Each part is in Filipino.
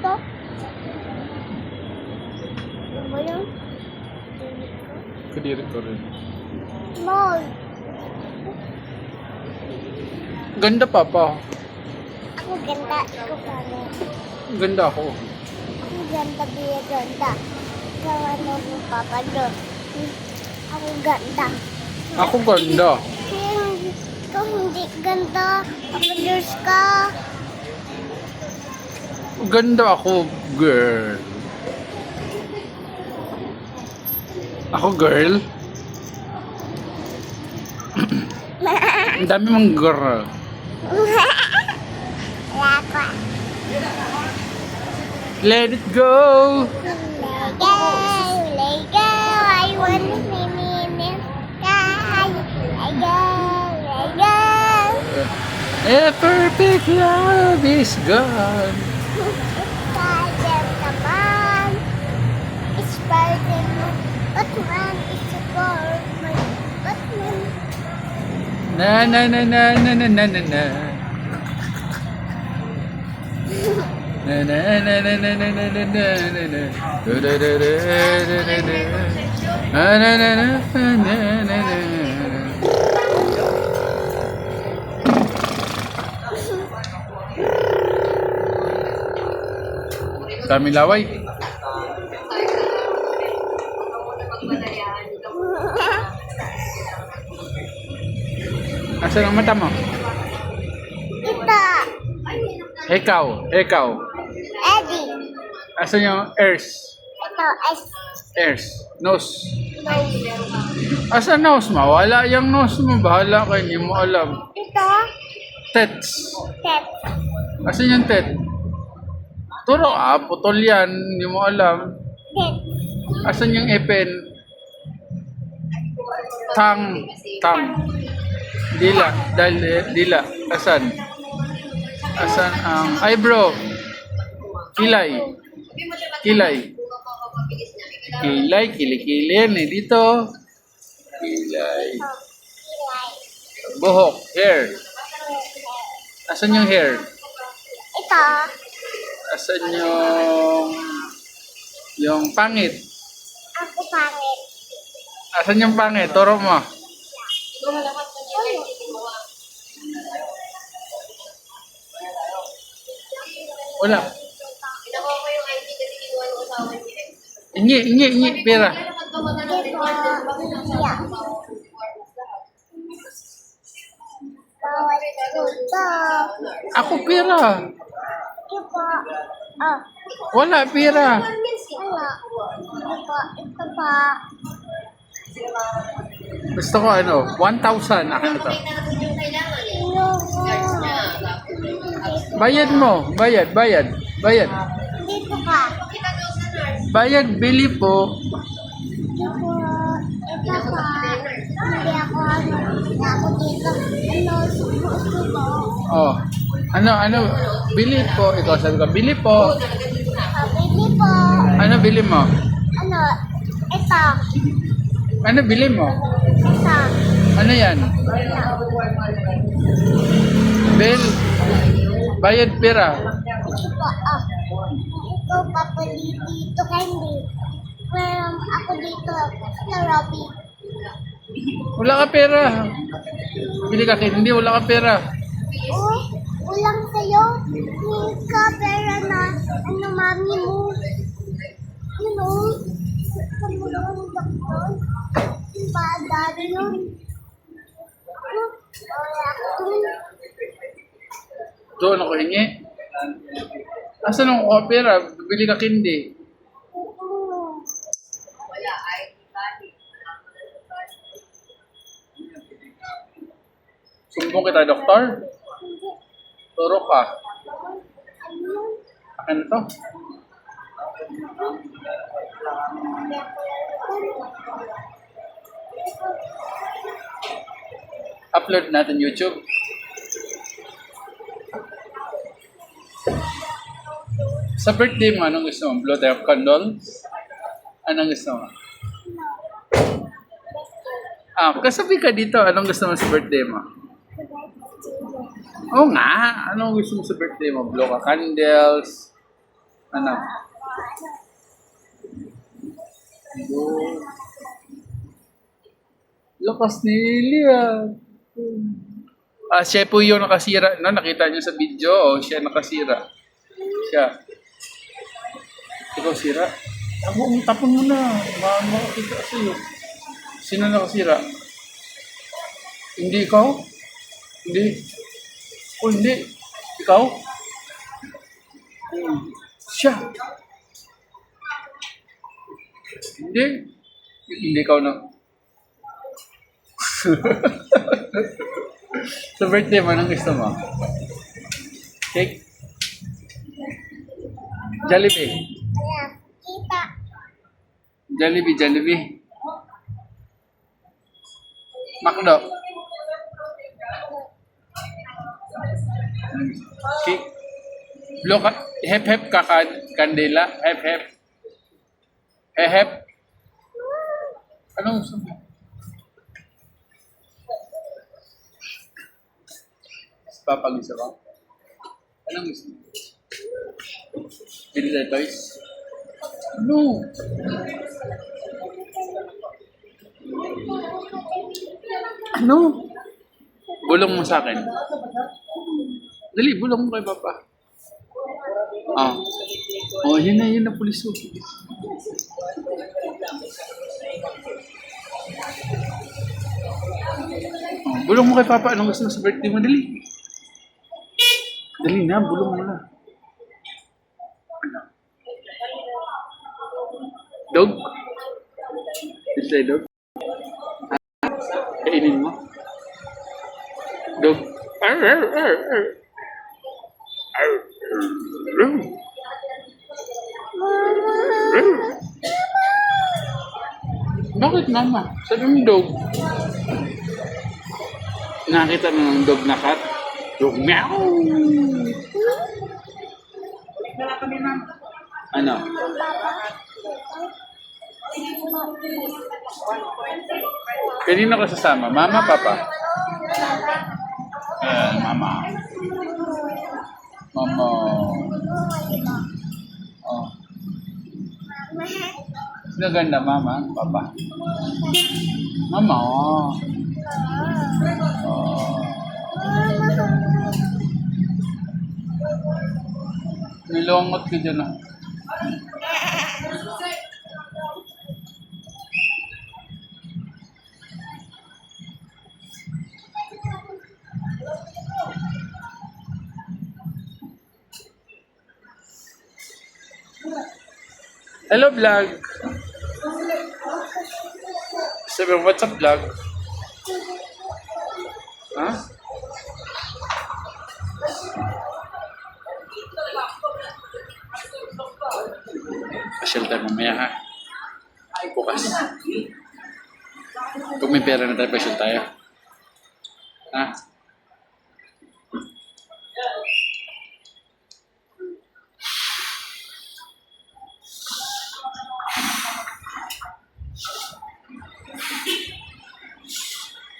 to? Ano ba yun? Kadiri ko rin. Mall. Ganda, Papa. Ako ganda. Ikaw pangit. Ganda ako. Ako ganda, Bia ganda. Ikaw ano mo, Papa doon? Ako ganda. Ako ganda. Ikaw hindi ganda. Papadors ka. Ganda ako, girl. Ako, girl. Ang dami mong girl. Wala ko. Let it go. Let go. Let go. I want to be in the sky. Let go. Let go. A perfect love is gone. Spider, come on. It's Spider-Man. Batman is a Batman. Batman. Na na na na na na na na na. Na na na na na na na na na na. Da da da da da da da. Na na na na na na na. Dami laway. Asan ang mata mo? Ito. Ikaw, ikaw. Eddie. Asan yung ears? Ito. Ears. Nose. Asan nose mo? Wala yung nose mo. Bahala ka, hindi mo alam. Ito. Tets. Tet. Asan yung tet? Turo putol yan. Hindi mo alam. Tet. Asan yung epin? Tang. Tang. Dila. Dila. Asan? Asan ang eyebrow? Kilay. Kilay. Kilay. Kili-kili yan eh. Dito. Kilay. Buhok. Hair. Asan yung hair? Ito. Asan yung pangit? Ako pangit. Asan yung pangit? Turo mo. Wala. Ingi, pera. Bawat puto. Ako pera. Ito po. Oh. Wala pera. Wala. Ito po. Ito po. Gusto ko 1,000. Akin ito. Bayad mo. Bayad. Dito ka. Bayad, bili po. Ito po. Ito po. Hindi ako ako dito. Ito. Oh. Ano? Bili po. Ikaw sabi ko, bili po. Bili po. Ano bili mo? Ano? Ito. Ano bili mo? Ito. Ano yan? Bill. Bayad pera. Ito po. Oh. Ikaw papali dito candy. Pero ako dito sa Robby. Wala ka pera. Bili ka hindi wala ka pera. Oh, ulang sa'yo. Hindi ka pera na ano mami mo. Ano? Sabi mo ng doktor. Padari yun. Ano? Wala ko. Doon ako hingi. Asan ang pera? Bili ka kindi. Sumbong kita, doktor? Turo ka. Akin to. Upload natin YouTube. Sa birthday mo, anong gusto mo? Blow tayo candle? Anong gusto mo? Kasabi ka dito, anong gusto mo sa birthday mo? Oo nga, anong gusto mo sa birthday mo? Blow ka candles? Ano? Lakas ni Elia. Siya po yung nakasira. No, nakita niyo sa video. Siya nakasira. Siya. Ikaw sira? Tapon mo na. Makakita sa'yo. Sino nakasira? Hindi ikaw? Hindi. Hindi. Ikaw? Siya. Hindi. Hindi ikaw na. Sa birthday mo, anong gusto mo? Cake? Jollibee? Ayan, kita. Jollibee. Makdo? Cake? Blow ka? Hep ka kandila? Hep. Hep. Anong gusto mo? Papag-isa ka? Anong gusto mo? Pili tayo toys? Ano? Ano? Bulong mo sa akin. Dali, bulong mo kay Papa. Yun na, pulis mo. Bulong mo kay Papa. Anong gusto mo sa birthday mo? Dali. Dali na, bulong mo na. Dog? Is that dog? Kainin mo? Dog? Bakit mama? Sabi mo dog? Nakita mo ng dog na cat? Dog meow! Ano? Kanino ka sasama? Mama, Papa? Mama. Mama. Oh. Sino ganda, Mama? Papa? Mama. Oh. Nilongot ka dyan, ah. Hello, vlog. Sabi mo, what's up, vlog? Ha? Pasyal tayo mamaya, ha? Bukas. Pag may pera na tayo, pasyal tayo. Ha?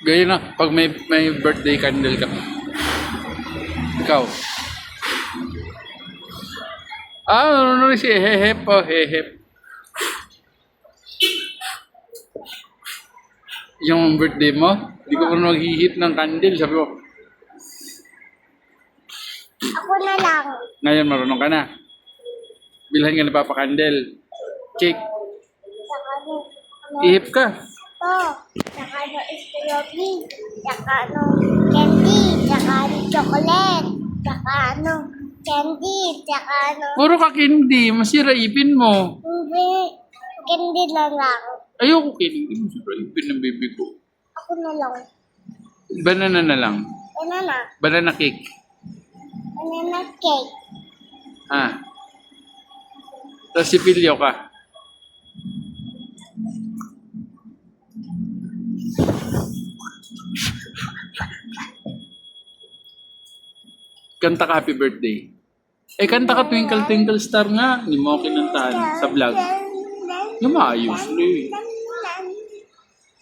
Gaya na, pag may birthday candle ka. Ikaw. Ano si hehep o hehep. Yung birthday mo, hindi ko pa maghihip ng candle. Sabi mo, Ako na lang. ngayon marunong ka na. Bilhan ka na papakandel. Cake. Saka Ihip ka. saka strawberry, saka candy, saka chocolate, saka candy, saka Puro ka candy. Masira ipin mo. hindi, candy na lang. Ayoko candy. Masira ipin ng baby ko. Ako na lang. Banana na lang. Banana. Banana cake. Banana cake. Tapos sipilyo ka. Kanta ka happy birthday. Kanta ka Twinkle Twinkle Star nga. Hindi mo ako kinantahan sa vlog. Yung maayos na eh.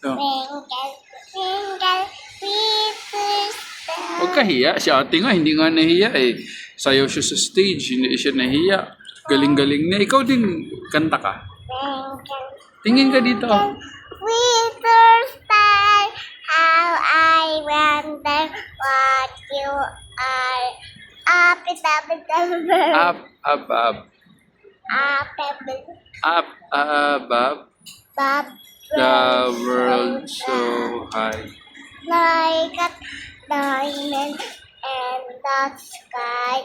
Oh. Twinkle, twinkle, little star. Huwag ka hiya. Si ate nga, hindi nga nahiya eh. Sayaw siya sa stage, hindi siya nahiya. Galing-galing na. Ikaw din, kanta ka. Twinkle, Tingin ka dito. little star, how I wonder what you are. Up, up, Up, up, up. up, Up, above up, the world so high. like a diamond in the sky.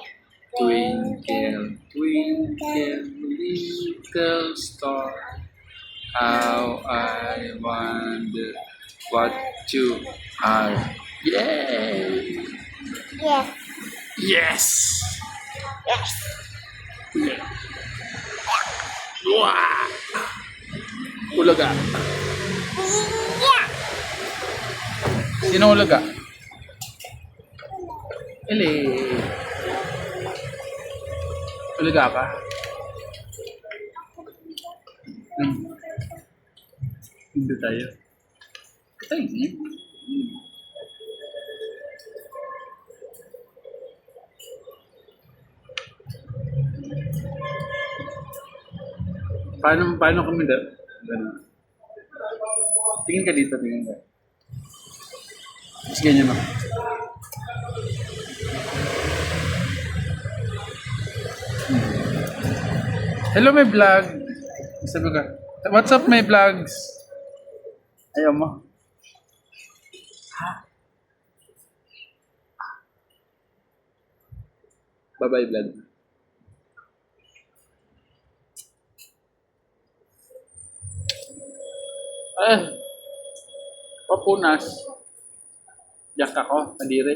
Twinkle, twinkle, little star. How I wonder what you are. Yay! Yes, Yes! yes. Wow! Ulaga. Yeah. Sino ulaga? Eli. Ulaga ka? Hindi tayo. Tayo niya. Paano kami da? Ganun. Tingin ka dito, tingin ka. Tapos ganyan ako. Hello, my vlog. Sabi ka, what's up, my vlogs? Ayaw mo. Bye-bye, vlog. Papunas. Yak ako, kadiri.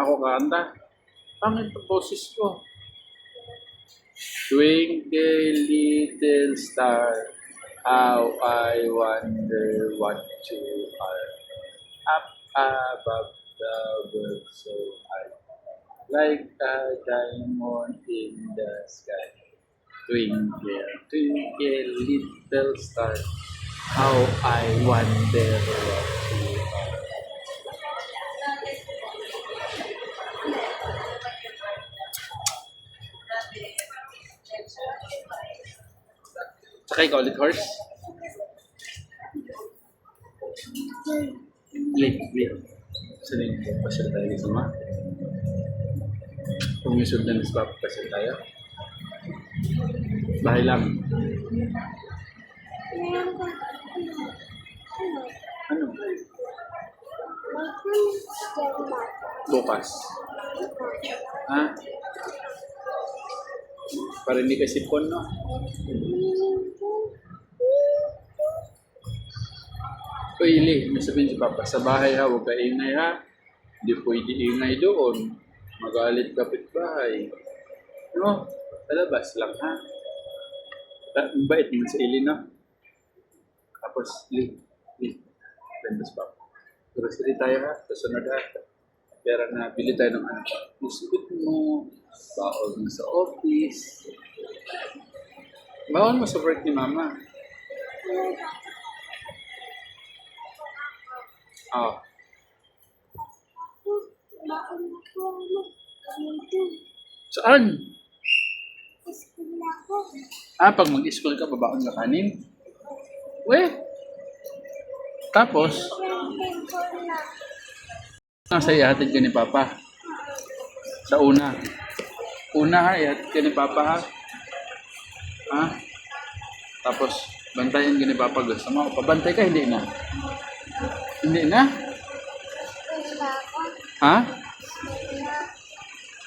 Ako kanta. Pangit ang boses ko. Twinkle little star, how I wonder what you are. Up above the world so high, like a diamond in the sky. Twinkle, twinkle, little star, how I wonder what you are. Sakay ka ulit, horse? Late. Saling pasyal tayo dito, ma. Kung may sundan, mas papasyal tayo. Bahay lang. Ano? Bukas. Ha? Para hindi ka sipon, no? Uy, Ili, may sabihin si Papa, sa bahay ha, huwag ka ingay ha. Hindi pwede ingay doon. Magalit kapitbahay. No? Sa labas lang ha. Ang bait naman sa Ili, no? Tapos, Ili. Ganda si Papa. Grocery tayo ha, sa sunod ha. Pera na, bili tayo ng ano. Biscuit mo, baon mo sa office. Baon mo sa work ni Mama. Oh. Saan? Pag mag-school ka, babaon ka kanin? Weh. Tapos, nasa ihatid ka ni Papa. Sa una. Una ha, ihatid ka ni Papa ha. Ha? Tapos, bantayan ka ni Papa. Gusto mo, pabantay ka, hindi na. Hindi na? Ha?